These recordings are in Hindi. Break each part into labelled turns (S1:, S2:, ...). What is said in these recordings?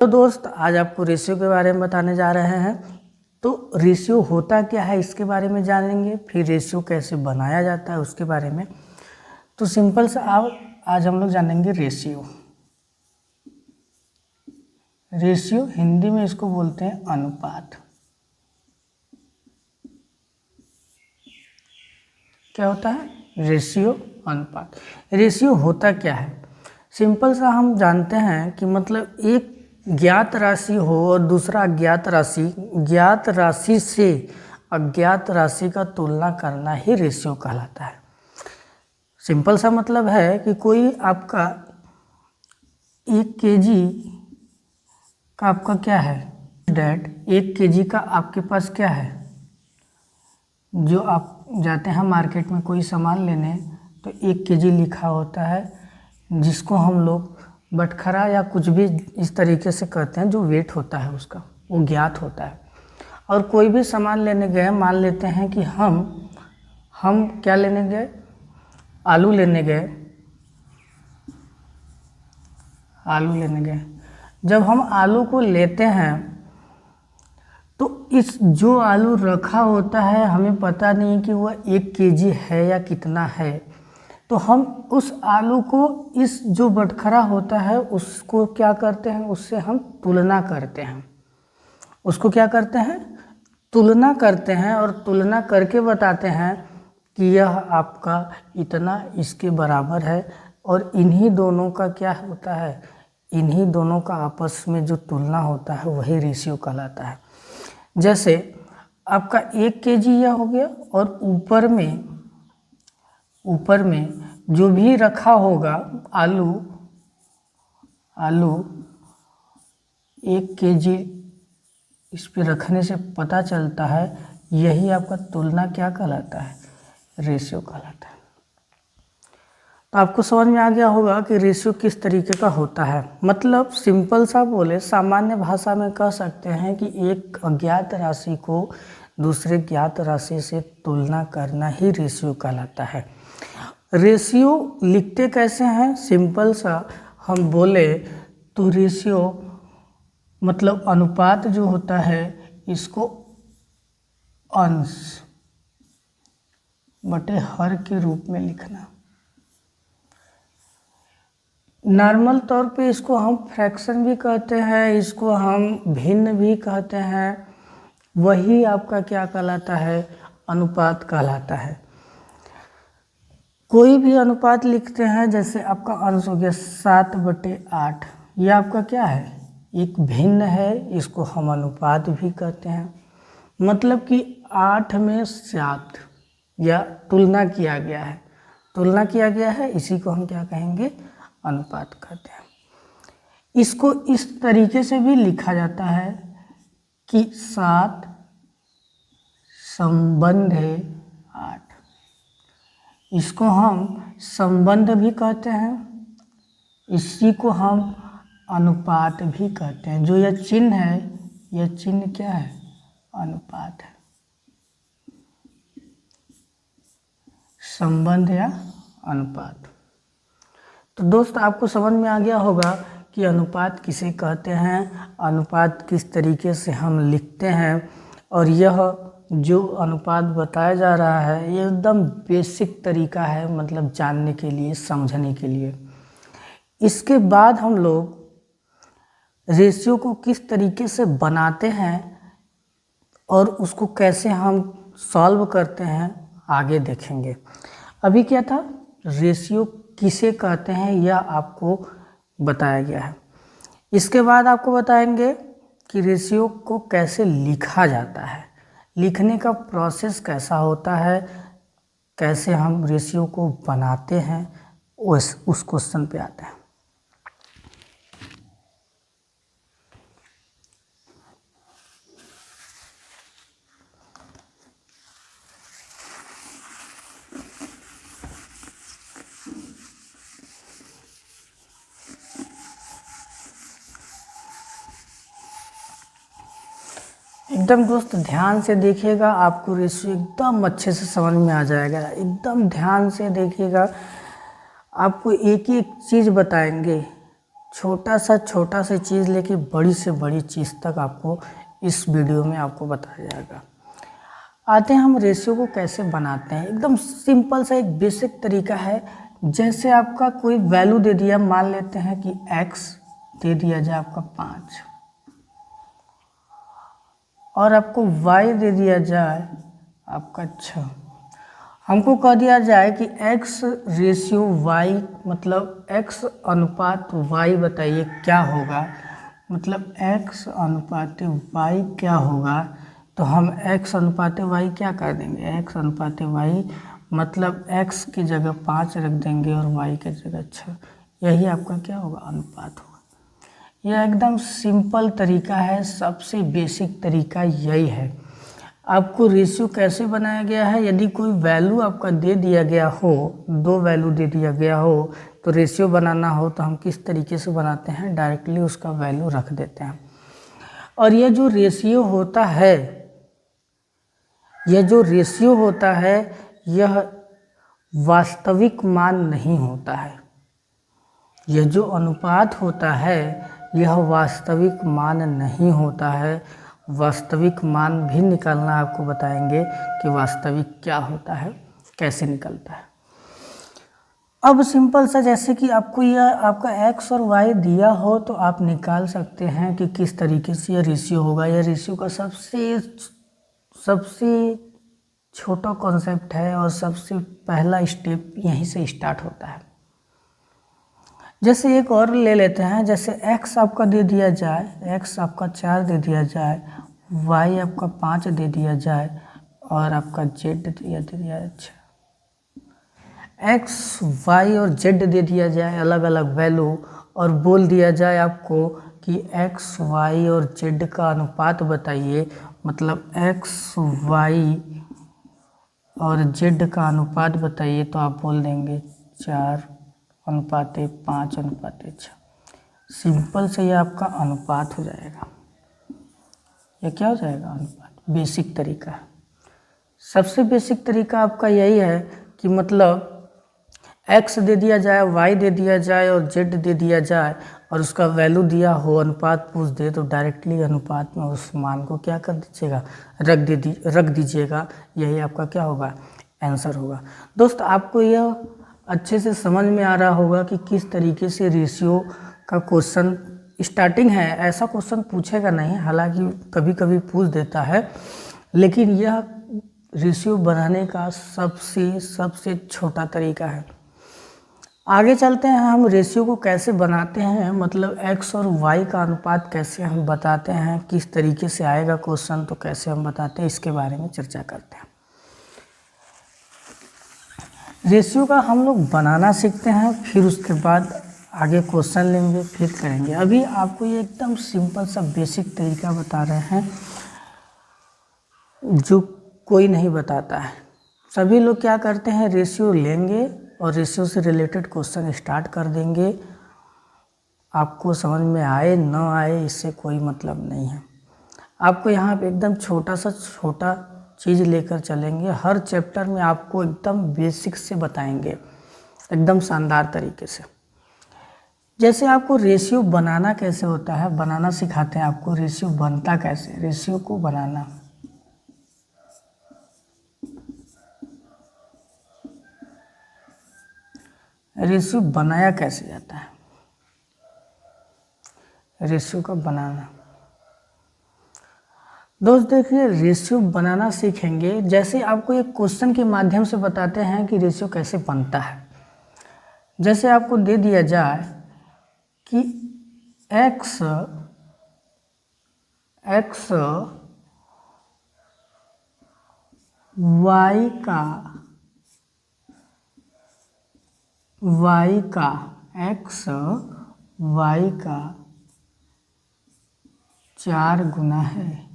S1: तो दोस्त आज आपको रेशियो के बारे में बताने जा रहे हैं। तो रेशियो होता क्या है इसके बारे में जानेंगे, फिर रेशियो कैसे बनाया जाता है उसके बारे में। तो सिंपल सा आज हम लोग जानेंगे रेशियो। रेशियो हिंदी में इसको बोलते हैं अनुपात। क्या होता है? रेशियो, अनुपात। रेशियो होता क्या है? सिंपल सा हम जानते हैं कि मतलब एक ज्ञात राशि हो और दूसरा अज्ञात राशि, ज्ञात राशि से अज्ञात राशि का तुलना करना ही रेशियो कहलाता है। सिंपल सा मतलब है कि कोई आपका 1 केजी का आपका क्या है, डैट 1 केजी का आपके पास क्या है, जो आप जाते हैं मार्केट में कोई सामान लेने तो 1 केजी लिखा होता है, जिसको हम लोग बटखरा या कुछ भी इस तरीके से कहते हैं, जो वेट होता है उसका वो ज्ञात होता है। और कोई भी सामान लेने गए, मान लेते हैं कि हम क्या लेने गए, आलू लेने गए, जब हम आलू को लेते हैं तो इस जो आलू रखा होता है हमें पता नहीं कि वह 1 केजी है या कितना है, तो हम उस आलू को इस जो बटखरा होता है उसको क्या करते हैं, उससे हम तुलना करते हैं। उसको क्या करते हैं? तुलना करते हैं और तुलना करके बताते हैं कि यह आपका इतना इसके बराबर है। और इन्हीं दोनों का क्या होता है, इन्हीं दोनों का आपस में जो तुलना होता है वही रेशियो कहलाता है। जैसे आपका 1 केजी यह हो गया और ऊपर में जो भी रखा होगा आलू 1 केजी इस पे रखने से पता चलता है, यही आपका तुलना क्या कहलाता है, रेशियो कहलाता है। तो आपको समझ में आ गया होगा कि रेशियो किस तरीके का होता है। मतलब सिंपल सा बोले, सामान्य भाषा में कह सकते हैं कि एक अज्ञात राशि को दूसरे ज्ञात राशि से तुलना करना ही रेशियो कहलाता है। रेशियो लिखते कैसे हैं? सिंपल सा हम बोले तो रेशियो मतलब अनुपात जो होता है इसको अंश बटे हर के रूप में लिखना। नॉर्मल तौर पे इसको हम फ्रैक्शन भी कहते हैं, इसको हम भिन्न भी कहते हैं। वही आपका क्या कहलाता है, अनुपात कहलाता है। कोई भी अनुपात लिखते हैं, जैसे आपका अंश हो गया 7/8, यह आपका क्या है, एक भिन्न है, इसको हम अनुपात भी कहते हैं। मतलब कि 8 में 7 या तुलना किया गया है, इसी को हम क्या कहेंगे, अनुपात कहते हैं। इसको इस तरीके से भी लिखा जाता है कि 7 संबंध है 8, इसको हम संबंध भी कहते हैं, इसी को हम अनुपात भी कहते हैं। जो यह चिन्ह है, यह चिन्ह क्या है, अनुपात है, संबंध या अनुपात। तो दोस्त आपको समझ में आ गया होगा कि अनुपात किसे कहते हैं, अनुपात किस तरीके से हम लिखते हैं। और यह जो अनुपात बताया जा रहा है ये एकदम बेसिक तरीका है, मतलब जानने के लिए, समझने के लिए। इसके बाद हम लोग रेशियो को किस तरीके से बनाते हैं और उसको कैसे हम सॉल्व करते हैं आगे देखेंगे। अभी क्या था, रेशियो किसे कहते हैं यह आपको बताया गया है। इसके बाद आपको बताएंगे कि रेशियो को कैसे लिखा जाता है, लिखने का प्रोसेस कैसा होता है, कैसे हम रेशियो को बनाते हैं, उस क्वेश्चन पे आते हैं। एकदम दोस्त ध्यान से देखिएगा, आपको रेशियो एकदम अच्छे से समझ में आ जाएगा। एकदम ध्यान से देखिएगा, आपको एक एक चीज़ बताएंगे छोटा सा चीज़ लेके बड़ी से बड़ी चीज़ तक आपको इस वीडियो में आपको बताया जाएगा। आते हैं हम रेशियो को कैसे बनाते हैं। एकदम सिंपल सा एक बेसिक तरीका है। जैसे आपका कोई वैल्यू दे दिया, मान लेते हैं कि x दे दिया जाए आपका 5 और आपको y दे दिया जाए आपका 6। हमको कह दिया जाए कि x रेशियो y मतलब x अनुपात y बताइए क्या होगा, मतलब x अनुपात y क्या होगा। तो हम x अनुपात y क्या कर देंगे, x अनुपात y मतलब x की जगह 5 रख देंगे और y की जगह 6। यही आपका क्या होगा, अनुपात होगा। यह एकदम सिंपल तरीका है, सबसे बेसिक तरीका यही है। आपको रेशियो कैसे बनाया गया है, यदि कोई वैल्यू आपका दे दिया गया हो, 2 वैल्यू दे दिया गया हो, तो रेशियो बनाना हो तो हम किस तरीके से बनाते हैं, डायरेक्टली उसका वैल्यू रख देते हैं। और यह जो रेशियो होता है, यह वास्तविक मान नहीं होता है। यह जो अनुपात होता है यह वास्तविक मान नहीं होता है। वास्तविक मान भी निकालना आपको बताएंगे कि वास्तविक क्या होता है, कैसे निकलता है। अब सिंपल सा, जैसे कि आपको यह आपका x और y दिया हो तो आप निकाल सकते हैं कि किस तरीके से यह रेशियो होगा। यह रेशियो का सबसे छोटा कॉन्सेप्ट है और सबसे पहला स्टेप यहीं से स्टार्ट होता है। जैसे एक और ले लेते हैं, जैसे x आपका दे दिया जाए, x आपका 4 दे दिया जाए, y आपका 5 दे दिया जाए और आपका z दे दिया जाए। अच्छा, x, y और z दे दिया जाए अलग अलग वैल्यू और बोल दिया जाए आपको कि x, y और z का अनुपात बताइए, मतलब x, y और z का अनुपात बताइए, तो आप बोल देंगे 4 अनुपात 5 अनुपात 6। सिंपल से ये आपका अनुपात हो जाएगा। ये क्या हो जाएगा, अनुपात। बेसिक तरीका है, सबसे बेसिक तरीका आपका यही है कि मतलब x दे दिया जाए, y दे दिया जाए और z दे दिया जाए और उसका वैल्यू दिया हो, अनुपात पूछ दे तो डायरेक्टली अनुपात में उस मान को क्या कर दीजिएगा, रख दीजिएगा। यही आपका क्या होगा, आंसर होगा। दोस्त, आपको यह अच्छे से समझ में आ रहा होगा कि किस तरीके से रेशियो का क्वेश्चन स्टार्टिंग है। ऐसा क्वेश्चन पूछेगा नहीं, हालांकि कभी कभी पूछ देता है, लेकिन यह रेशियो बनाने का सबसे छोटा तरीका है। आगे चलते हैं, हम रेशियो को कैसे बनाते हैं, मतलब x और y का अनुपात कैसे हम बताते हैं, किस तरीके से आएगा क्वेश्चन तो कैसे हम बताते हैं, इसके बारे में चर्चा करते हैं। रेशियो का हम लोग बनाना सीखते हैं, फिर उसके बाद आगे क्वेश्चन लेंगे, फिर करेंगे। अभी आपको ये एकदम सिंपल सा बेसिक तरीका बता रहे हैं जो कोई नहीं बताता है। सभी लोग क्या करते हैं, रेशियो लेंगे और रेशियो से रिलेटेड क्वेश्चन स्टार्ट कर देंगे। आपको समझ में आए न आए इससे कोई मतलब नहीं है। आपको यहाँ पे एकदम छोटा चीज़ लेकर चलेंगे। हर चैप्टर में आपको एकदम बेसिक से बताएंगे, एकदम शानदार तरीके से। जैसे आपको रेशियो बनाना कैसे होता है, बनाना सिखाते हैं आपको। रेशियो बनता कैसे, रेशियो को बनाना, रेशियो बनाया कैसे जाता है, रेशियो का बनाना। दोस्त देखिए, रेशियो बनाना सीखेंगे, जैसे आपको एक क्वेश्चन के माध्यम से बताते हैं कि रेशियो कैसे बनता है। जैसे आपको दे दिया जाए कि x x y का 4 गुना है,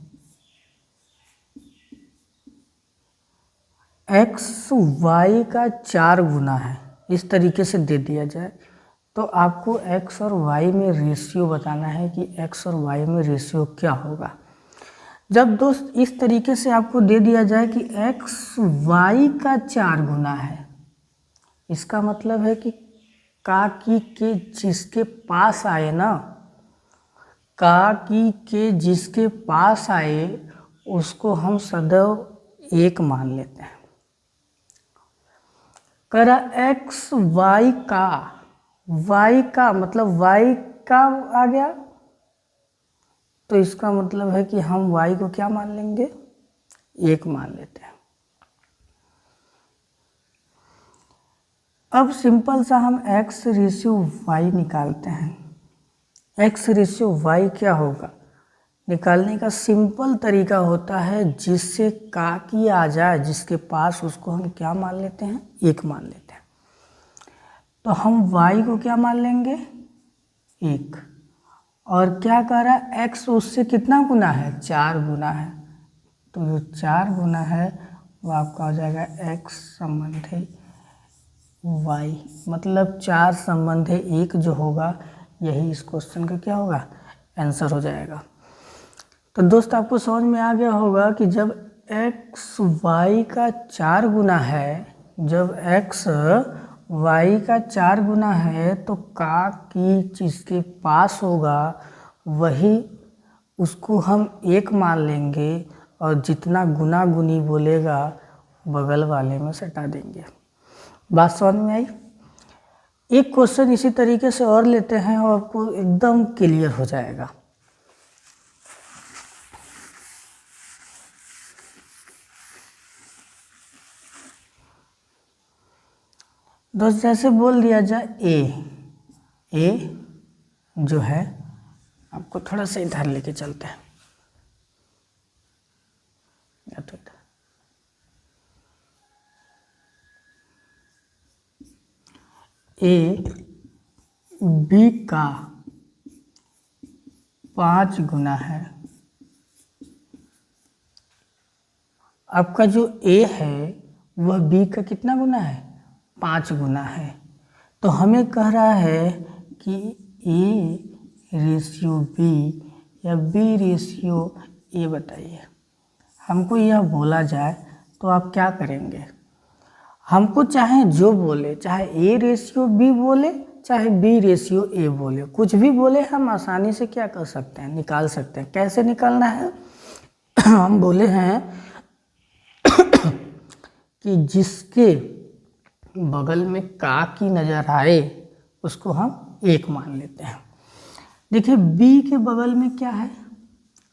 S1: x y का 4 गुना है, इस तरीके से दे दिया जाए तो आपको x और y में रेशियो बताना है कि x और y में रेशियो क्या होगा। जब दोस्त इस तरीके से आपको दे दिया जाए कि x y का 4 गुना है, इसका मतलब है कि काकी के जिसके पास आए ना, काकी के जिसके पास आए उसको हम सदैव एक मान लेते हैं। करा एक्स वाई का, वाई का मतलब वाई का आ गया, तो इसका मतलब है कि हम वाई को क्या मान लेंगे, एक मान लेते हैं। अब सिंपल सा हम x रेशियो y निकालते हैं। x रेशियो y क्या होगा, निकालने का सिंपल तरीका होता है जिससे काकी आ जाए जिसके पास, उसको हम क्या मान लेते हैं, एक मान लेते हैं। तो हम y को क्या मान लेंगे, एक, और क्या कह रहा है x उससे कितना गुना है, 4 गुना है, तो जो 4 गुना है वो आपका हो जाएगा x संबंधी y, मतलब 4 संबंधी 1 जो होगा यही इस क्वेश्चन का क्या होगा, आंसर हो जाएगा। तो दोस्त आपको समझ में आ गया होगा कि जब x y का 4 गुना है, जब x y का 4 गुना है तो का की जिसके पास होगा वही उसको हम एक मान लेंगे, और जितना गुना गुनी बोलेगा बगल वाले में सटा देंगे। बात समझ में आई। एक क्वेश्चन इसी तरीके से और लेते हैं और आपको एकदम क्लियर हो जाएगा। दोस्त जैसे बोल दिया जाए ए जो है, आपको थोड़ा सा इधर लेके चलते हैं, या तो इधर। ए बी का 5 गुना है। आपका जो ए है वह बी का कितना गुना है, 5 गुना है। तो हमें कह रहा है कि ए रेशियो बी या बी रेशियो ए बताइए। हमको यह बोला जाए तो आप क्या करेंगे, हमको चाहे जो बोले, चाहे ए रेशियो बी बोले चाहे बी रेशियो ए बोले, कुछ भी बोले, हम आसानी से क्या कर सकते हैं, निकाल सकते हैं। कैसे निकालना है हम बोले हैं कि जिसके बगल में का की नज़र आए उसको हम एक मान लेते हैं। देखिए बी के बगल में क्या है,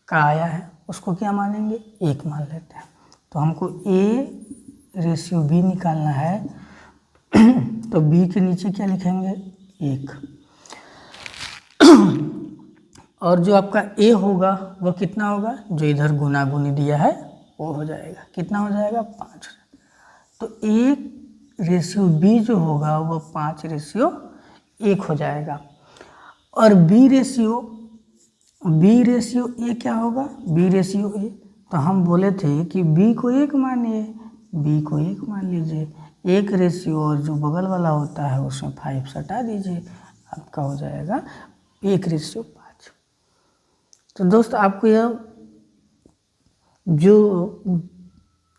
S1: का आया है, उसको क्या मानेंगे, एक मान लेते हैं। तो हमको ए रेशियो बी निकालना है तो बी के नीचे क्या लिखेंगे, एक, और जो आपका ए होगा वह कितना होगा, जो इधर गुना गुनी दिया है वो हो जाएगा, कितना हो जाएगा, 5। तो एक रेशियो बी जो होगा वह 5 रेशियो 1 हो जाएगा। और बी रेशियो ए क्या होगा, बी रेशियो ए, तो हम बोले थे कि बी को एक मानिए, बी को एक मान लीजिए, एक रेशियो और जो बगल वाला होता है उसमें 5 सटा दीजिए, आपका हो जाएगा 1 रेशियो 5। तो दोस्त आपको यह जो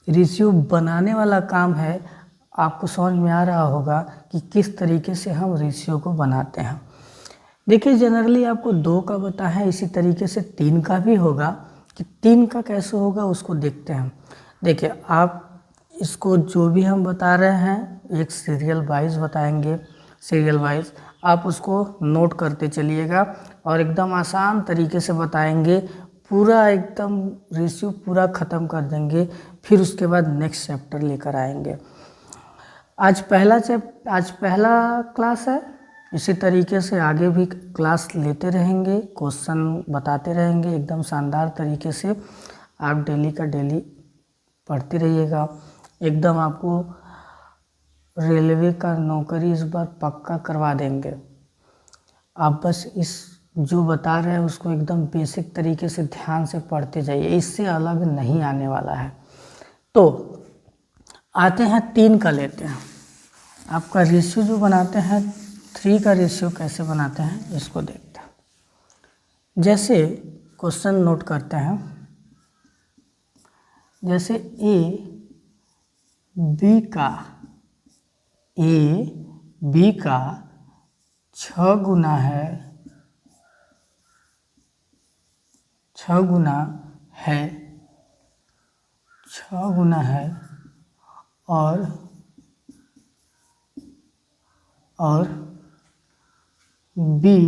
S1: रेशियो बनाने वाला काम है आपको समझ में आ रहा होगा कि किस तरीके से हम रेशियो को बनाते हैं। देखिए जनरली आपको 2 का पता है, इसी तरीके से 3 का भी होगा, कि 3 का कैसे होगा उसको देखते हैं। देखिए आप इसको जो भी हम बता रहे हैं एक सीरियल वाइज बताएंगे, सीरियल वाइज आप उसको नोट करते चलिएगा और एकदम आसान तरीके से बताएंगे, पूरा एकदम रेशियो पूरा ख़त्म कर देंगे, फिर उसके बाद नेक्स्ट चैप्टर लेकर आएंगे। आज पहला क्लास है, इसी तरीके से आगे भी क्लास लेते रहेंगे, क्वेश्चन बताते रहेंगे एकदम शानदार तरीके से। आप डेली का डेली पढ़ते रहिएगा, एकदम आपको रेलवे का नौकरी इस बार पक्का करवा देंगे। आप बस इस जो बता रहे हैं उसको एकदम बेसिक तरीके से ध्यान से पढ़ते जाइए, इससे अलग नहीं आने वाला है। तो आते हैं 3 का लेते हैं। आपका रेशियो जो बनाते हैं 3 का रेशियो कैसे बनाते हैं इसको देखते हैं। जैसे क्वेश्चन नोट करते हैं, जैसे ए बी का 6 गुना है, 6 गुना है, 6 गुना है और बी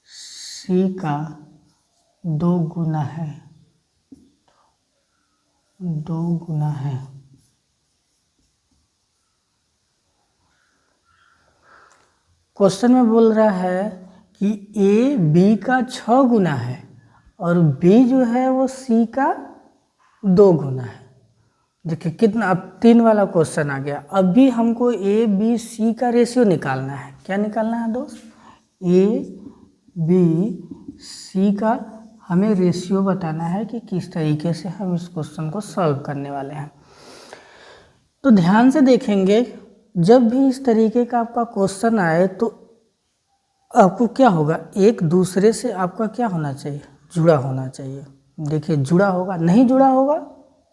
S1: सी का 2 गुना है, 2 गुना है। क्वेश्चन में बोल रहा है कि ए बी का 6 गुना है और बी जो है वो सी का 2 गुना है। देखिए कितना, अब 3 वाला क्वेश्चन आ गया। अब भी हमको ए बी सी का रेशियो निकालना है। क्या निकालना है दोस्त? ए बी सी का हमें रेशियो बताना है कि किस तरीके से हम इस क्वेश्चन को सॉल्व करने वाले हैं। तो ध्यान से देखेंगे, जब भी इस तरीके का आपका क्वेश्चन आए तो आपको क्या होगा, एक दूसरे से आपका क्या होना चाहिए, जुड़ा होना चाहिए। देखिए जुड़ा होगा, नहीं जुड़ा होगा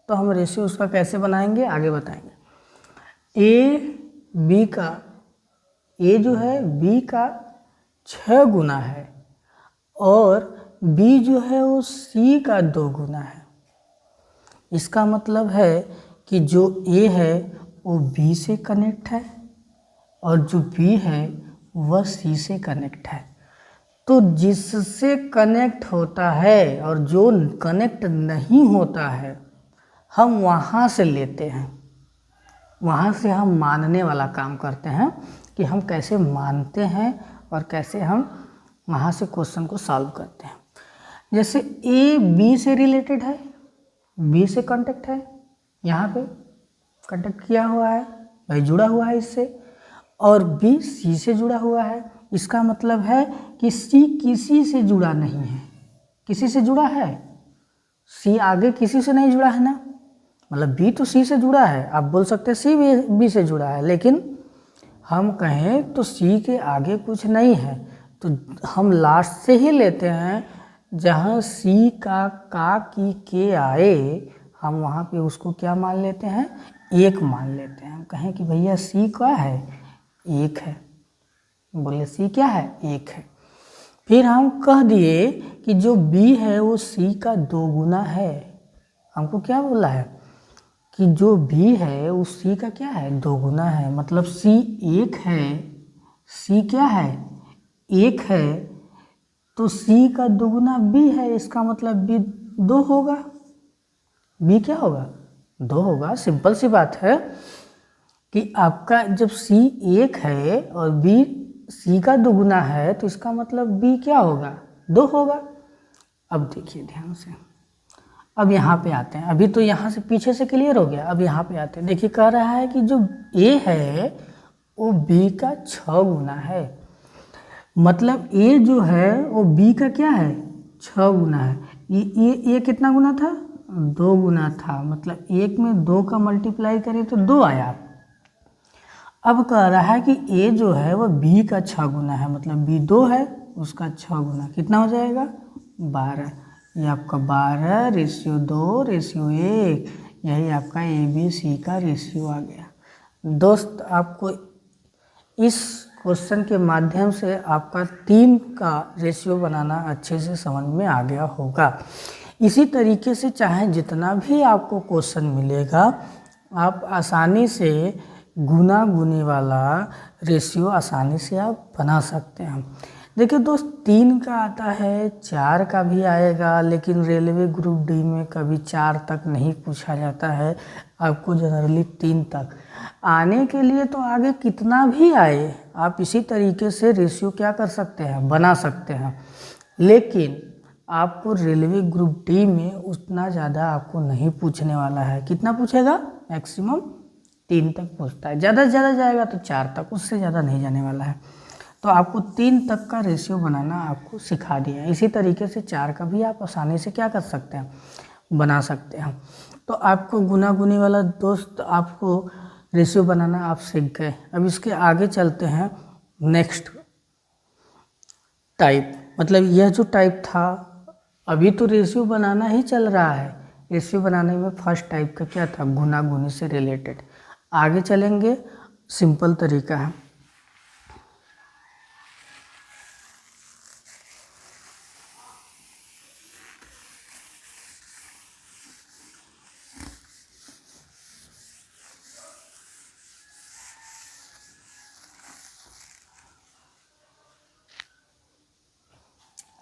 S1: तो हम रेशियो उसका कैसे बनाएंगे आगे बताएंगे। ए बी का, ए जो है बी का 6 गुना है और बी जो है वो सी का 2 गुना है। इसका मतलब है कि जो ए है वो बी से कनेक्ट है और जो बी है वह सी से कनेक्ट है। तो जिससे कनेक्ट होता है और जो कनेक्ट नहीं होता है हम वहाँ से लेते हैं, वहाँ से हम मानने वाला काम करते हैं कि हम कैसे मानते हैं और कैसे हम वहाँ से क्वेश्चन को सॉल्व करते हैं। जैसे ए बी से रिलेटेड है, बी से कांटेक्ट है, यहाँ पे कांटेक्ट किया हुआ है भाई, जुड़ा हुआ है इससे, और बी सी से जुड़ा हुआ है। इसका मतलब है कि सी किसी से जुड़ा नहीं है। किसी से जुड़ा है? सी आगे किसी से नहीं जुड़ा है ना, मतलब बी तो सी से जुड़ा है। आप बोल सकते हैं सी बी से जुड़ा है, लेकिन हम कहें तो सी के आगे कुछ नहीं है, तो हम लास्ट से ही लेते हैं। जहाँ सी का की के आए हम वहाँ पे उसको क्या मान लेते हैं, 1 मान लेते हैं। हम कहें कि भैया सी क्या है, 1 है। बोले सी क्या है, 1 है। फिर हम कह दिए कि जो बी है वो सी का 2 गुना है। हमको क्या बोला है कि जो बी है वो सी का क्या है, 2 गुना है। मतलब सी 1 है, सी क्या है, 1 है, तो सी का 2 गुना बी है। इसका मतलब बी 2 होगा। बी क्या होगा, 2 होगा। सिंपल सी बात है कि आपका जब सी 1 है और बी सी का 2 गुना है तो इसका मतलब बी क्या होगा, 2 होगा। अब देखिए ध्यान से, अब यहाँ पे आते हैं। अभी तो यहाँ से पीछे से क्लियर हो गया, अब यहाँ पे आते हैं। देखिए कह रहा है कि जो ए है वो बी का 6 गुना है। मतलब ए जो है वो बी का क्या है, 6 गुना है। ये कितना गुना था, 2 गुना था। मतलब 1 में 2 का मल्टीप्लाई करें तो 2 आया। अब कह रहा है कि ए जो है वो बी का 6 गुना है, मतलब बी 2 है, उसका 6 गुना कितना हो जाएगा, 12। ये आपका 12:2:1, यही आपका ए बी सी का रेशियो आ गया। दोस्त आपको इस क्वेश्चन के माध्यम से आपका 3 का रेशियो बनाना अच्छे से समझ में आ गया होगा। इसी तरीके से चाहे जितना भी आपको क्वेश्चन मिलेगा आप आसानी से गुना गुनी वाला रेशियो आसानी से आप बना सकते हैं। देखिए दोस्त 3 का आता है, 4 का भी आएगा, लेकिन रेलवे ग्रुप डी में कभी 4 तक नहीं पूछा जाता है। आपको जनरली 3 तक आने के लिए तो आगे कितना भी आए आप इसी तरीके से रेशियो क्या कर सकते हैं, बना सकते हैं। लेकिन आपको रेलवे ग्रुप डी में उतना ज़्यादा आपको नहीं पूछने वाला है। कितना पूछेगा, मैक्सिमम 3 तक पूछता है, ज़्यादा से ज़्यादा जाएगा तो 4 तक, उससे ज़्यादा नहीं जाने वाला है। तो आपको 3 तक का रेशियो बनाना आपको सिखा दिया। इसी तरीके से 4 का भी आप आसानी से क्या कर सकते हैं, बना सकते हैं। तो आपको गुना गुनी वाला दोस्त आपको रेशियो बनाना आप सीख गए। अब इसके आगे चलते हैं नेक्स्ट टाइप। मतलब यह जो टाइप था अभी तो रेशियो बनाना ही चल रहा है। रेशियो बनाने में फर्स्ट टाइप का क्या था, गुना गुनी से रिलेटेड। आगे चलेंगे, सिंपल तरीका है।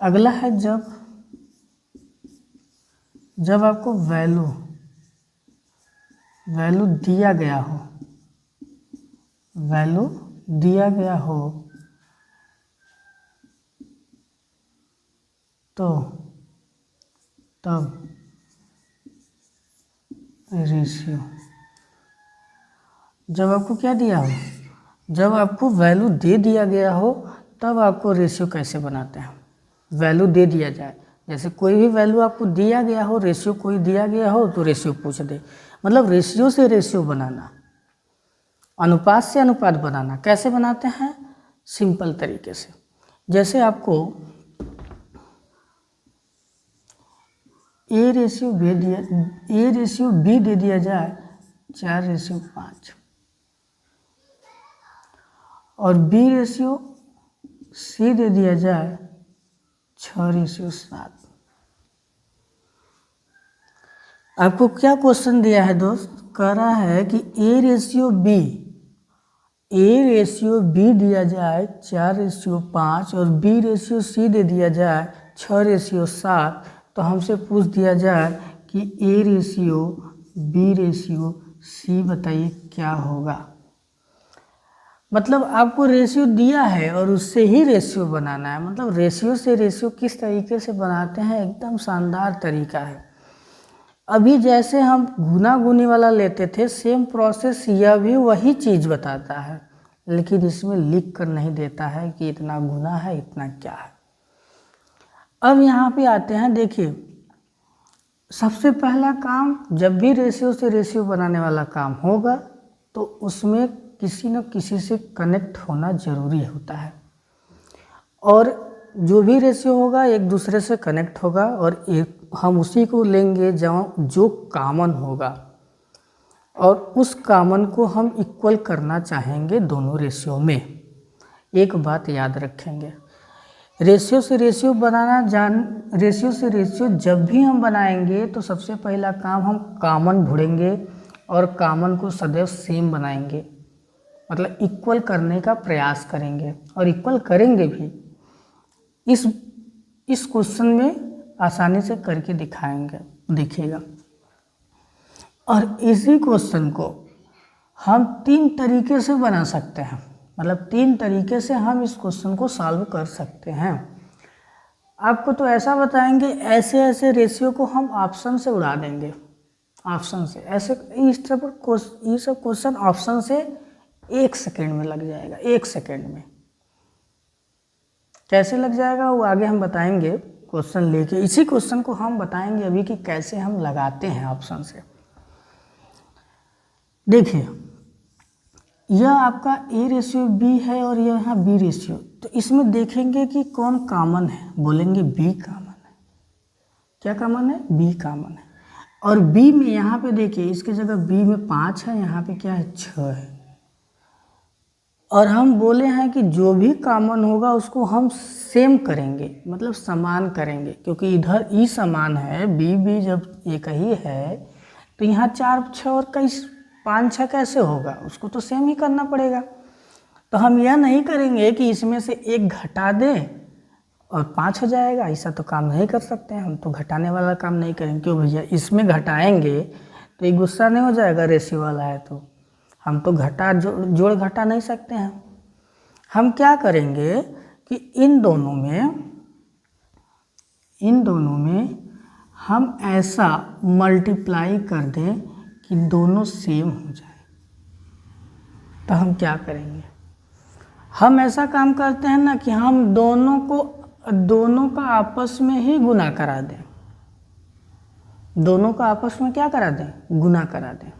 S1: अगला है जब आपको वैल्यू दिया गया हो, तो तब रेशियो, जब आपको क्या दिया हो, जब आपको वैल्यू दे दिया गया हो तब आपको रेशियो कैसे बनाते हैं। वैल्यू दे दिया जाए, जैसे कोई भी वैल्यू आपको दिया गया हो, रेशियो कोई दिया गया हो तो रेशियो पूछ दे, मतलब रेशियो से रेशियो बनाना, अनुपात से अनुपात बनाना। कैसे बनाते हैं? सिंपल तरीके से। जैसे आपको ए रेशियो बी दे दिया जाए 4:5 और बी रेशियो सी दे दिया जाए 6:7। आपको क्या क्वेश्चन दिया है दोस्त? कह रहा है कि ए रेशियो बी दिया जाए 4:5 और बी रेशियो सी दे दिया जाए 6:7, तो हमसे पूछ दिया जाए कि A ratio B ratio C बताइए क्या होगा। मतलब आपको रेशियो दिया है और उससे ही रेशियो बनाना है। मतलब रेशियो से रेशियो किस तरीके से बनाते हैं, एकदम शानदार तरीका है। अभी जैसे हम गुना गुनी वाला लेते थे, सेम प्रोसेस यह भी वही चीज़ बताता है, लेकिन इसमें लिख कर नहीं देता है कि इतना गुना है, इतना क्या है। अब यहाँ पे आते हैं, देखिए सबसे पहला काम, जब भी रेशियो से रेशियो बनाने वाला काम होगा तो उसमें किसी न किसी से कनेक्ट होना ज़रूरी होता है, और जो भी रेशियो होगा एक दूसरे से कनेक्ट होगा, और एक हम उसी को लेंगे जो कॉमन होगा, और उस कॉमन को हम इक्वल करना चाहेंगे दोनों रेशियो में। एक बात याद रखेंगे, रेशियो से रेशियो रेशियो से रेशियो जब भी हम बनाएंगे तो सबसे पहला काम हम कॉमन ढूंढेंगे और कॉमन को सदैव सेम बनाएंगे, मतलब इक्वल करने का प्रयास करेंगे और इक्वल करेंगे भी। इस क्वेश्चन में आसानी से करके दिखाएंगे, देखिएगा। और इसी क्वेश्चन को हम 3 तरीके से बना सकते हैं, मतलब 3 तरीके से हम इस क्वेश्चन को सॉल्व कर सकते हैं। आपको तो ऐसा बताएंगे, ऐसे रेशियो को हम ऑप्शन से उड़ा देंगे, ऑप्शन से ऐसे इस तरह पर ये सब क्वेश्चन ऑप्शन से 1 सेकेंड में लग जाएगा, 1 सेकेंड में। कैसे लग जाएगा वो आगे हम बताएंगे क्वेश्चन लेके। इसी क्वेश्चन को हम बताएंगे अभी कि कैसे हम लगाते हैं ऑप्शन से। देखिए यह आपका ए रेशियो बी है और यह यहाँ बी रेशियो, तो इसमें देखेंगे कि कौन कॉमन है, बोलेंगे बी कॉमन है। क्या कॉमन है? बी कॉमन है। और बी में यहाँ पे देखिए, इसके जगह बी में 5 है, यहाँ पे क्या है 6 है, और हम बोले हैं कि जो भी कॉमन होगा उसको हम सेम करेंगे, मतलब समान करेंगे, क्योंकि इधर ई समान है, बी भी जब एक ही है तो यहाँ 4 6 और 5 6 कैसे होगा, उसको तो सेम ही करना पड़ेगा। तो हम यह नहीं करेंगे कि इसमें से 1 घटा दें और 5 हो जाएगा, ऐसा तो काम नहीं कर सकते हैं। हम तो घटाने वाला काम नहीं करेंगे, क्यों भैया, इसमें घटाएंगे तो ये गुस्सा नहीं हो जाएगा, रेशियो वाला है तो हम तो जोड़ घटा नहीं सकते हैं। हम क्या करेंगे कि इन दोनों में हम ऐसा मल्टीप्लाई कर दें कि दोनों सेम हो जाए। तो हम क्या करेंगे, हम ऐसा काम करते हैं ना कि हम दोनों का आपस में ही गुना करा दें, दोनों का आपस में क्या करा दें, गुना करा दें।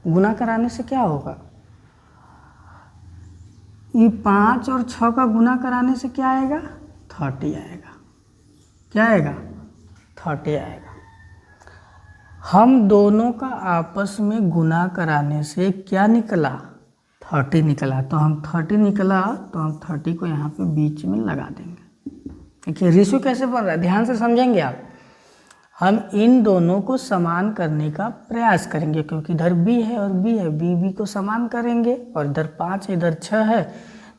S1: गुना कराने से क्या होगा, ये 5 और 6 का गुना कराने से क्या आएगा, 30 आएगा। क्या आएगा, 30 आएगा। हम दोनों का आपस में गुना कराने से क्या निकला, 30 निकला। तो हम 30 निकला तो हम 30 को यहाँ पे बीच में लगा देंगे। देखिए रेशियो कैसे बन रहा है, ध्यान से समझेंगे आप। हम इन दोनों को समान करने का प्रयास करेंगे, क्योंकि इधर बी है और बी है, बी को समान करेंगे, और इधर 5 है इधर 6 है,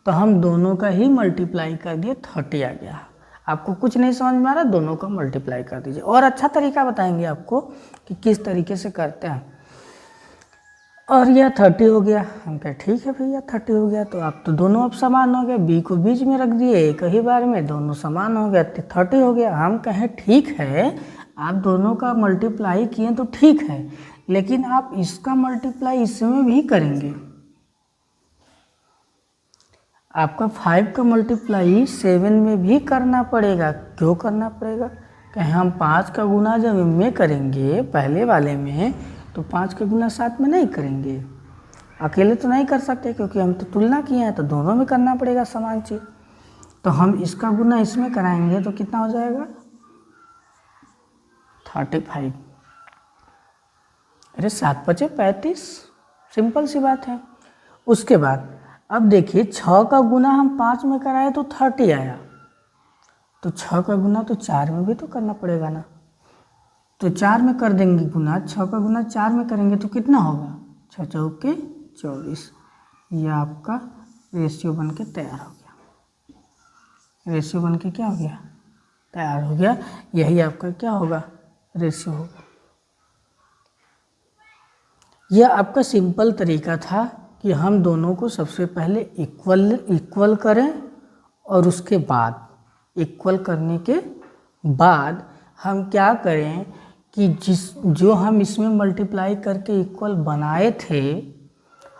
S1: तो हम दोनों का ही मल्टीप्लाई कर दिए, 30 आ गया। आपको कुछ नहीं समझ में आ रहा, दोनों का मल्टीप्लाई कर दीजिए। और अच्छा तरीका बताएंगे आपको कि किस तरीके से करते हैं। और यह 30 हो गया, हम कहे ठीक है भैया 30 हो गया, तो आप तो दोनों अब समान हो गए, बी को बीच में रख दिए, एक ही बार में दोनों समान हो गया, 30 हो गया। हम कहें ठीक है, आप दोनों का मल्टीप्लाई किए तो ठीक है, लेकिन आप इसका मल्टीप्लाई इसमें भी करेंगे। आपका 5 का मल्टीप्लाई 7 में भी करना पड़ेगा। क्यों करना पड़ेगा? कहें हम 5 का गुना जब इनमें करेंगे पहले वाले में, तो 5 का गुना 7 में नहीं करेंगे, अकेले तो नहीं कर सकते, क्योंकि हम तो तुलना किए हैं, तो दोनों में करना पड़ेगा समान चीज़। तो हम इसका गुना इसमें कराएंगे तो कितना हो जाएगा? 35। अरे 7 × 5 = 35, सिंपल सी बात है। उसके बाद अब देखिए 6 का गुना हम 5 में कराए तो 30 आया, तो 6 का गुना तो 4 में भी तो करना पड़ेगा ना, तो 4 में कर देंगे गुना, 6 का गुना 4 में करेंगे तो कितना होगा? 6 × 4 = 24। यह आपका रेशियो बन के तैयार हो गया। रेशियो बन के क्या हो गया? तैयार हो गया। यही आपका क्या होगा? रेशियो होगा। यह आपका सिंपल तरीका था कि हम दोनों को सबसे पहले इक्वल करें, और उसके बाद इक्वल करने के बाद हम क्या करें कि जो हम इसमें मल्टीप्लाई करके इक्वल बनाए थे,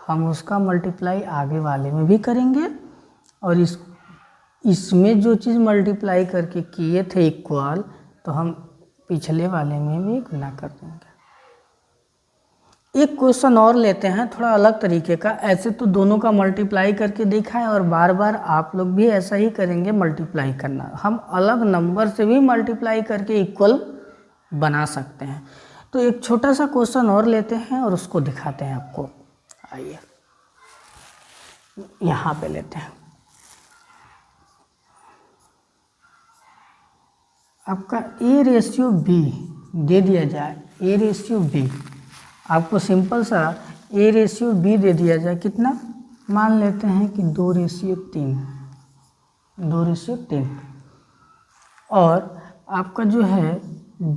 S1: हम उसका मल्टीप्लाई आगे वाले में भी करेंगे, और इसमें जो चीज़ मल्टीप्लाई करके किए थे इक्वल, तो हम पिछले वाले में भी गुना कर देंगे। एक क्वेश्चन और लेते हैं थोड़ा अलग तरीके का। ऐसे तो दोनों का मल्टीप्लाई करके देखा है, और बार बार आप लोग भी ऐसा ही करेंगे मल्टीप्लाई करना। हम अलग नंबर से भी मल्टीप्लाई करके इक्वल बना सकते हैं। तो एक छोटा सा क्वेश्चन और लेते हैं और उसको दिखाते हैं आपको। आइए यहाँ पे लेते हैं। आपका A/B दे दिया जाए, A/B आपको सिंपल सा A/B दे दिया जाए, कितना? मान लेते हैं कि 2/3, 2/3। और आपका जो है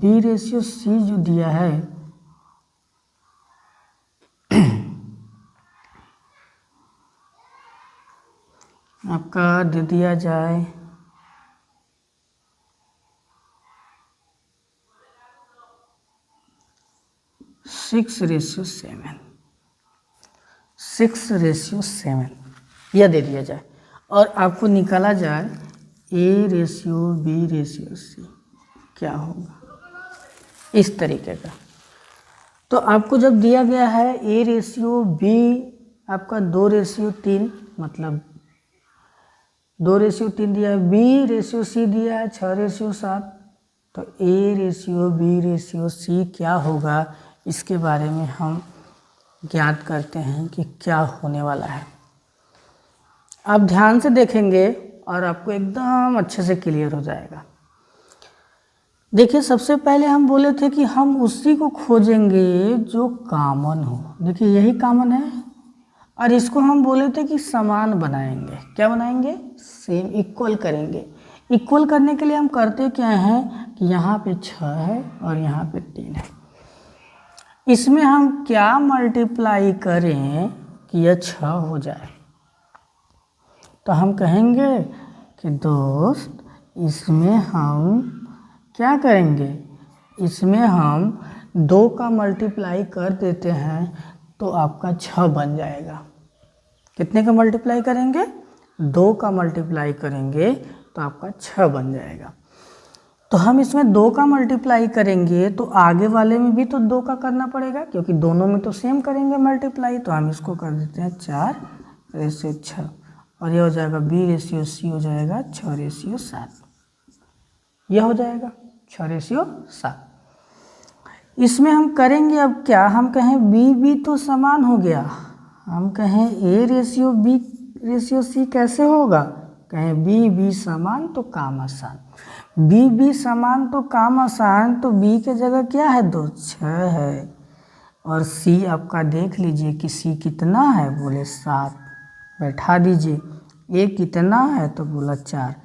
S1: B/C जो दिया है आपका दे दिया जाए 6/7, 6/7 यह दे दिया जाए, और आपको निकाला जाए A/B/C क्या होगा, इस तरीके का। तो आपको जब दिया गया है A/B आपका 2/3, मतलब 2/3 दिया है, B/C दिया है 6/7, तो A/B/C क्या होगा, इसके बारे में हम ज्ञात करते हैं कि क्या होने वाला है। आप ध्यान से देखेंगे और आपको एकदम अच्छे से क्लियर हो जाएगा। देखिए सबसे पहले हम बोले थे कि हम उसी को खोजेंगे जो कॉमन हो। देखिए यही कॉमन है, और इसको हम बोले थे कि समान बनाएंगे। क्या बनाएंगे? सेम, इक्वल करेंगे। इक्वल करने के लिए हम करते क्या हैं कि यहाँ पे 6 है और यहाँ पे 3 है, इसमें हम क्या मल्टीप्लाई करें कि यह 6 हो जाए। तो हम कहेंगे कि दोस्त इसमें हम क्या करेंगे, इसमें हम 2 का मल्टीप्लाई कर देते हैं तो आपका 6 बन जाएगा। कितने का मल्टीप्लाई करेंगे? 2 का मल्टीप्लाई करेंगे तो आपका 6 बन जाएगा। तो हम इसमें 2 का मल्टीप्लाई करेंगे तो आगे वाले में भी तो 2 का करना पड़ेगा, क्योंकि दोनों में तो सेम करेंगे मल्टीप्लाई। तो हम इसको कर देते हैं 4/6, और यह हो जाएगा B/C हो जाएगा 6/7। यह हो जाएगा 6/7। इसमें हम करेंगे अब क्या, हम कहें B तो समान हो गया, हम कहें A/B/C कैसे होगा, कहें B समान तो काम आसान, B समान तो काम आसान। तो B के जगह क्या है, 2 6 है, और C आपका देख लीजिए कि C कितना है, बोले 7, बैठा दीजिए। A कितना है तो बोला 4,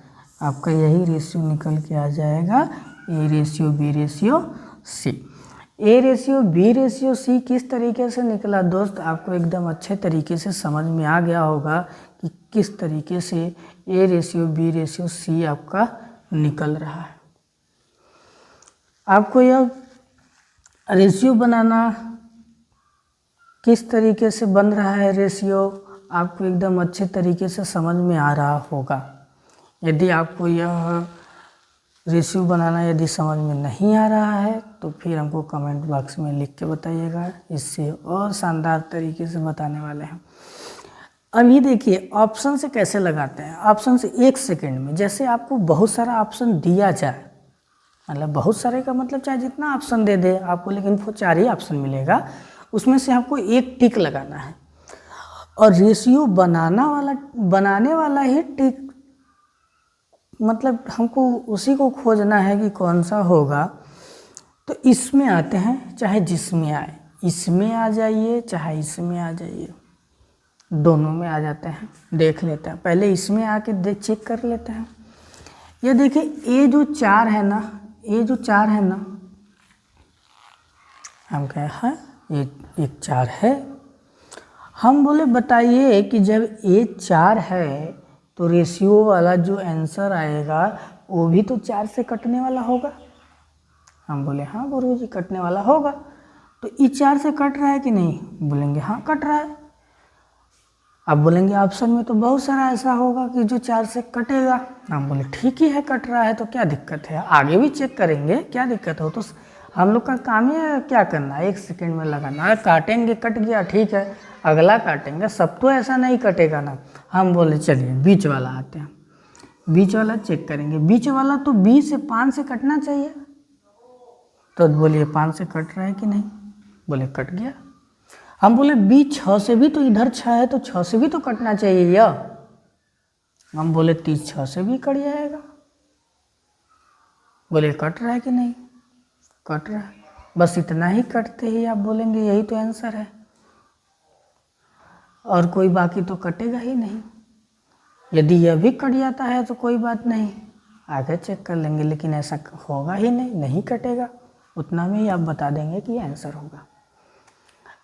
S1: आपका यही रेशियो निकल के आ जाएगा, A ratio B ratio C. A ratio B ratio C किस तरीके से निकला दोस्त, आपको एकदम अच्छे तरीके से समझ में आ गया होगा कि किस तरीके से A ratio B ratio C आपका निकल रहा है। आपको यह रेशियो बनाना किस तरीके से बन रहा है रेशियो, आपको एकदम अच्छे तरीके से समझ में आ रहा होगा। यदि आपको यह रेशियो बनाना यदि समझ में नहीं आ रहा है तो फिर हमको कमेंट बॉक्स में लिख के बताइएगा, इससे और शानदार तरीके से बताने वाले हैं। अभी देखिए ऑप्शन से कैसे लगाते हैं। ऑप्शन से 1 सेकंड में, जैसे आपको बहुत सारा ऑप्शन दिया जाए, मतलब बहुत सारे का मतलब चाहे जितना ऑप्शन दे दे आपको, लेकिन 4 ही ऑप्शन मिलेगा, उसमें से आपको एक टिक लगाना है और रेशियो बनाने वाला ही टिक, मतलब हमको उसी को खोजना है कि कौन सा होगा। तो इसमें आते हैं, चाहे जिसमें आए, इसमें आ जाइए चाहे इसमें आ जाइए, दोनों में आ जाते हैं। देख लेते हैं, पहले इसमें आके चेक कर लेते हैं। ये देखिए ये जो 4 है ना, ये जो 4 है ना, हम कहे हैं ये एक 4 है। हम बोले बताइए कि जब ये 4 है तो रेशियो वाला जो आंसर आएगा वो भी तो 4 से कटने वाला होगा। हम बोले हाँ गुरुजी कटने वाला होगा। तो ये 4 से कट रहा है कि नहीं, बोलेंगे हाँ कट रहा है। अब बोलेंगे ऑप्शन में तो बहुत सारा ऐसा होगा कि जो 4 से कटेगा। हम बोले ठीक ही है, कट रहा है तो क्या दिक्कत है, आगे भी चेक करेंगे, क्या दिक्कत हो। तो हम लोग का काम है क्या करना है, 1 सेकंड में लगाना, काटेंगे कट गया ठीक है, अगला काटेंगे, सब तो ऐसा नहीं कटेगा ना। हम बोले चलिए बीच वाला आते हैं, बीच वाला चेक करेंगे। बीच वाला तो 20 से 5 से कटना चाहिए। तो बोलिए 5 से कट रहा है कि नहीं, बोले कट गया। हम बोले बी 6 से भी तो, इधर 6 है तो 6 से भी तो कटना चाहिए यह। हम बोले 30 6 से भी कट जाएगा। बोले कट रहा है कि नहीं, कट रहा है। बस इतना ही कटते ही आप बोलेंगे यही तो आंसर है, और कोई बाकी तो कटेगा ही नहीं। यदि यह भी कट जाता है तो कोई बात नहीं, आगे चेक कर लेंगे, लेकिन ऐसा होगा ही नहीं, नहीं कटेगा। उतना में ही आप बता देंगे कि आंसर होगा।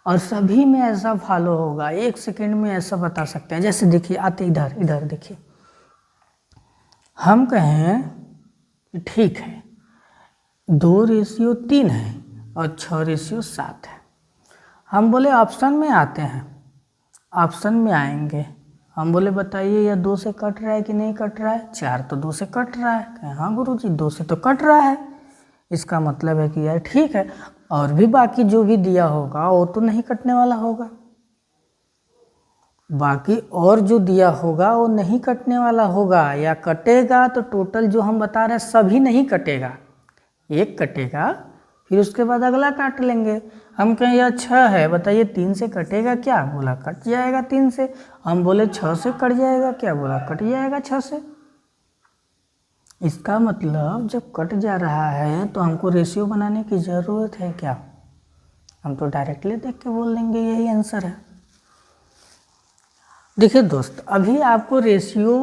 S1: और सभी में ऐसा फॉलो होगा, 1 सेकंड में ऐसा बता सकते हैं। जैसे देखिए आते इधर देखिए, हम कहें कि ठीक है 2 रेशियो 3 है और 6 रेशियो 7 है। हम बोले ऑप्शन में आते हैं, ऑप्शन में आएंगे। हम बोले बताइए यह 2 से कट रहा है कि नहीं कट रहा है। 4 तो 2 से कट रहा है। कहें हाँ गुरुजी 2 से तो कट रहा है, इसका मतलब है कि यार ठीक है, और भी बाकी जो भी दिया होगा वो तो नहीं कटने वाला होगा। बाकी और जो दिया होगा वो नहीं कटने वाला होगा, या कटेगा तो टोटल जो हम बता रहे हैं सभी नहीं कटेगा, एक कटेगा फिर उसके बाद अगला काट लेंगे। हम कहें यह 6 है, बताइए 3 से कटेगा क्या, बोला कट जाएगा 3 से। हम बोले 6 से कट जाएगा क्या, बोला कट जाएगा 6 से। इसका मतलब जब कट जा रहा है तो हमको रेशियो बनाने की ज़रूरत है क्या, हम तो डायरेक्टली देख के बोल देंगे यही आंसर है। देखिए दोस्त अभी आपको रेशियो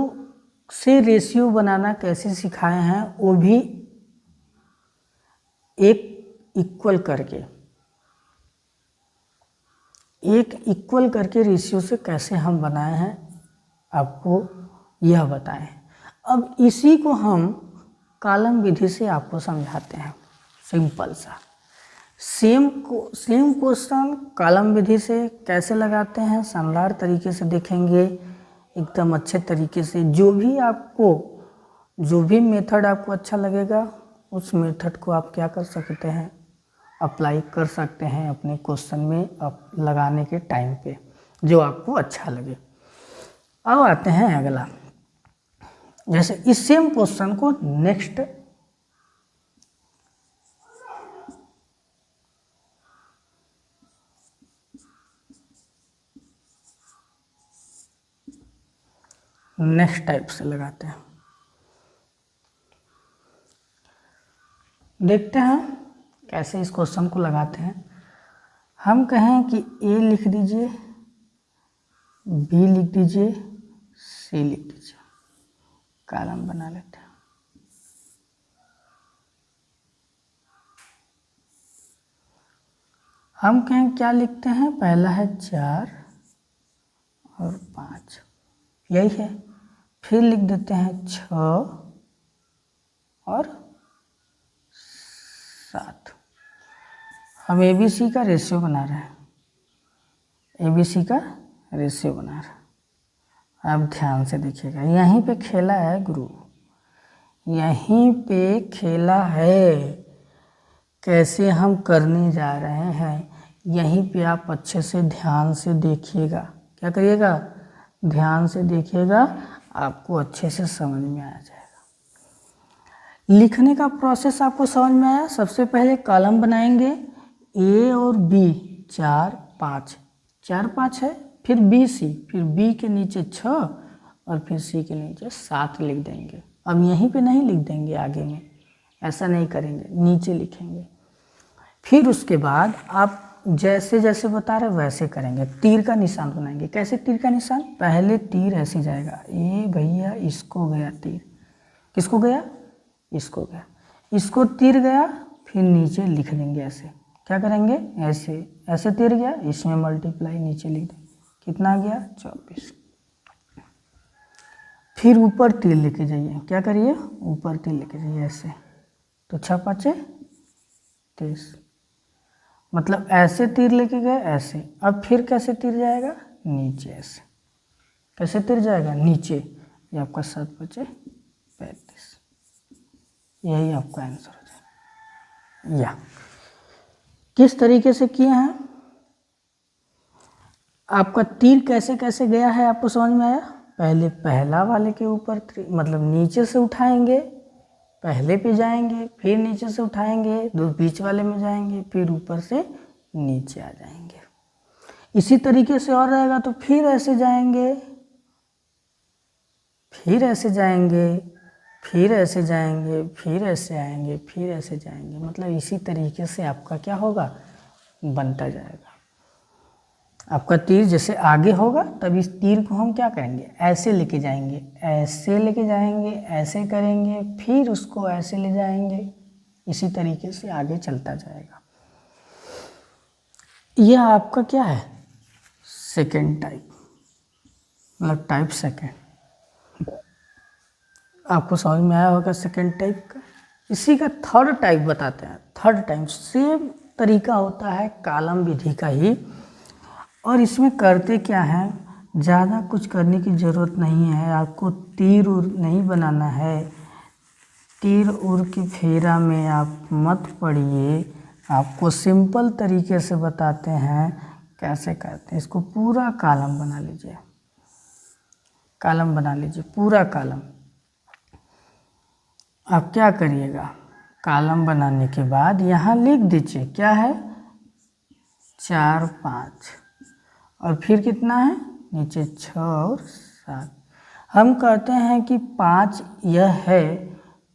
S1: से रेशियो बनाना कैसे सिखाए हैं, वो भी एक इक्वल करके रेशियो से कैसे हम बनाए हैं आपको यह बताएं। अब इसी को हम कॉलम विधि से आपको समझाते हैं, सिंपल सा। सेम क्वेश्चन कॉलम विधि से कैसे लगाते हैं शानदार तरीके से देखेंगे, एकदम अच्छे तरीके से। जो भी मेथड आपको अच्छा लगेगा उस मेथड को आप क्या कर सकते हैं, अप्लाई कर सकते हैं अपने क्वेश्चन में लगाने के टाइम पे, जो आपको अच्छा लगे। अब आते हैं अगला, जैसे इस सेम क्वेश्चन को नेक्स्ट टाइप से लगाते हैं। देखते हैं कैसे इस क्वेश्चन को लगाते हैं। हम कहें कि ए लिख दीजिए, बी लिख दीजिए, सी लिख दीजिए, कॉलम बना लेते हैं। हम कहें क्या लिखते हैं, पहला है 4 और 5, यही है। फिर लिख देते हैं 6 और 7। हम ABC का रेशियो बना रहे हैं, ABC का रेशियो बना रहे हैं। अब ध्यान से देखिएगा, यहीं पे खेला है गुरु, यहीं पे खेला है, कैसे हम करने जा रहे हैं, यहीं पे आप अच्छे से ध्यान से देखिएगा। क्या करिएगा, ध्यान से देखिएगा, आपको अच्छे से समझ में आ जाएगा। लिखने का प्रोसेस आपको समझ में आया। सबसे पहले कॉलम बनाएंगे, A और B 4 5, 4 5 है, फिर BC, फिर B के नीचे 6 और फिर C के नीचे 7 लिख देंगे। अब यहीं पे नहीं लिख देंगे, आगे में ऐसा नहीं करेंगे, नीचे लिखेंगे। फिर उसके बाद आप जैसे जैसे बता रहे वैसे करेंगे, तीर का निशान बनाएंगे। कैसे तीर का निशान, पहले तीर ऐसे जाएगा, ये भैया इसको गया तीर, किसको गया, इसको गया, इसको तीर गया, फिर नीचे लिख देंगे ऐसे। क्या करेंगे, ऐसे ऐसे तीर गया, इसमें मल्टीप्लाई नीचे लिख देंगे, कितना गया 24। फिर ऊपर तीर लेके जाइए, क्या करिए, ऊपर तीर लेके जाइए ऐसे, तो 6 5 30, मतलब ऐसे तीर लेके गए ऐसे। अब फिर कैसे तीर जाएगा, नीचे ऐसे, कैसे तीर जाएगा, नीचे, ये आपका 7 5 35, यही आपका आंसर हो जाएगा। या किस तरीके से किए हैं, आपका तीर कैसे कैसे गया है आपको समझ में आया। पहले पहला वाले के ऊपर मतलब नीचे से उठाएंगे, पहले पे जाएंगे, फिर नीचे से उठाएंगे, दो बीच वाले में जाएंगे, फिर ऊपर से नीचे आ जाएंगे। इसी तरीके से और रहेगा तो फिर ऐसे जाएंगे, फिर ऐसे जाएंगे, फिर ऐसे जाएंगे, फिर ऐसे आएंगे, फिर ऐसे जाएंगे। मतलब इसी तरीके से आपका क्या होगा, बनता जाएगा। आपका तीर जैसे आगे होगा तब इस तीर को हम क्या करेंगे, ऐसे लेके जाएंगे, ऐसे लेके जाएंगे, ऐसे करेंगे, फिर उसको ऐसे ले जाएंगे। इसी तरीके से आगे चलता जाएगा। यह आपका क्या है, सेकेंड टाइप, मतलब टाइप सेकेंड। आपको समझ में आया होगा सेकेंड टाइप का। इसी का थर्ड टाइप बताते हैं। थर्ड टाइप सेम तरीका होता है कॉलम विधि का ही, और इसमें करते क्या है, ज़्यादा कुछ करने की ज़रूरत नहीं है। आपको तीर उर नहीं बनाना है, तीर उर की फेरा में आप मत पड़िए। आपको सिंपल तरीके से बताते हैं कैसे करते हैं। इसको पूरा कॉलम बना लीजिए, कॉलम बना लीजिए, पूरा कॉलम। आप क्या करिएगा, कॉलम बनाने के बाद यहाँ लिख दीजिए क्या है, 4 5, और फिर कितना है नीचे 6 और 7। हम कहते हैं कि 5 यह है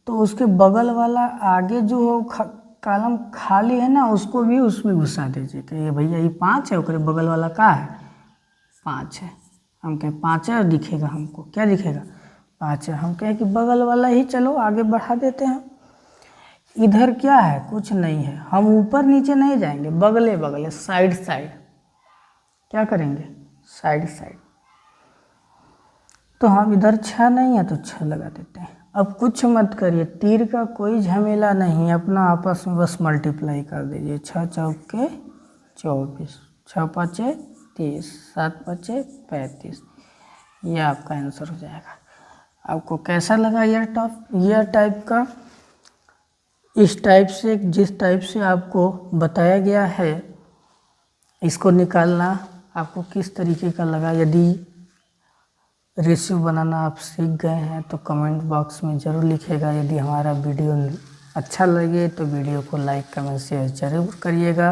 S1: तो उसके बगल वाला आगे जो कॉलम खाली है ना, उसको भी उसमें घुसा दीजिए कि ये भैया ये 5 है, उसके बगल वाला का है 5 है। हम कहें 5 है, दिखेगा हमको, क्या दिखेगा 5 है। हम कहें कि बगल वाला ही चलो आगे बढ़ा देते हैं। इधर क्या है, कुछ नहीं है। हम ऊपर नीचे नहीं जाएंगे, बगले बगले, साइड साइड क्या करेंगे, साइड साइड। तो हम इधर 6 नहीं है तो 6 लगा देते हैं। अब कुछ मत करिए, तीर का कोई झमेला नहीं, अपना आपस में बस मल्टीप्लाई कर दीजिए। 6 चौके 24, 6 5 30, 7 5 35, ये आपका आंसर हो जाएगा। आपको कैसा लगा यह टाइप का। इस टाइप से, जिस टाइप से आपको बताया गया है, इसको निकालना आपको किस तरीके का लगा। यदि रेशियो बनाना आप सीख गए हैं तो कमेंट बॉक्स में ज़रूर लिखिएगा। यदि हमारा वीडियो अच्छा लगे तो वीडियो को लाइक कमेंट शेयर ज़रूर करिएगा।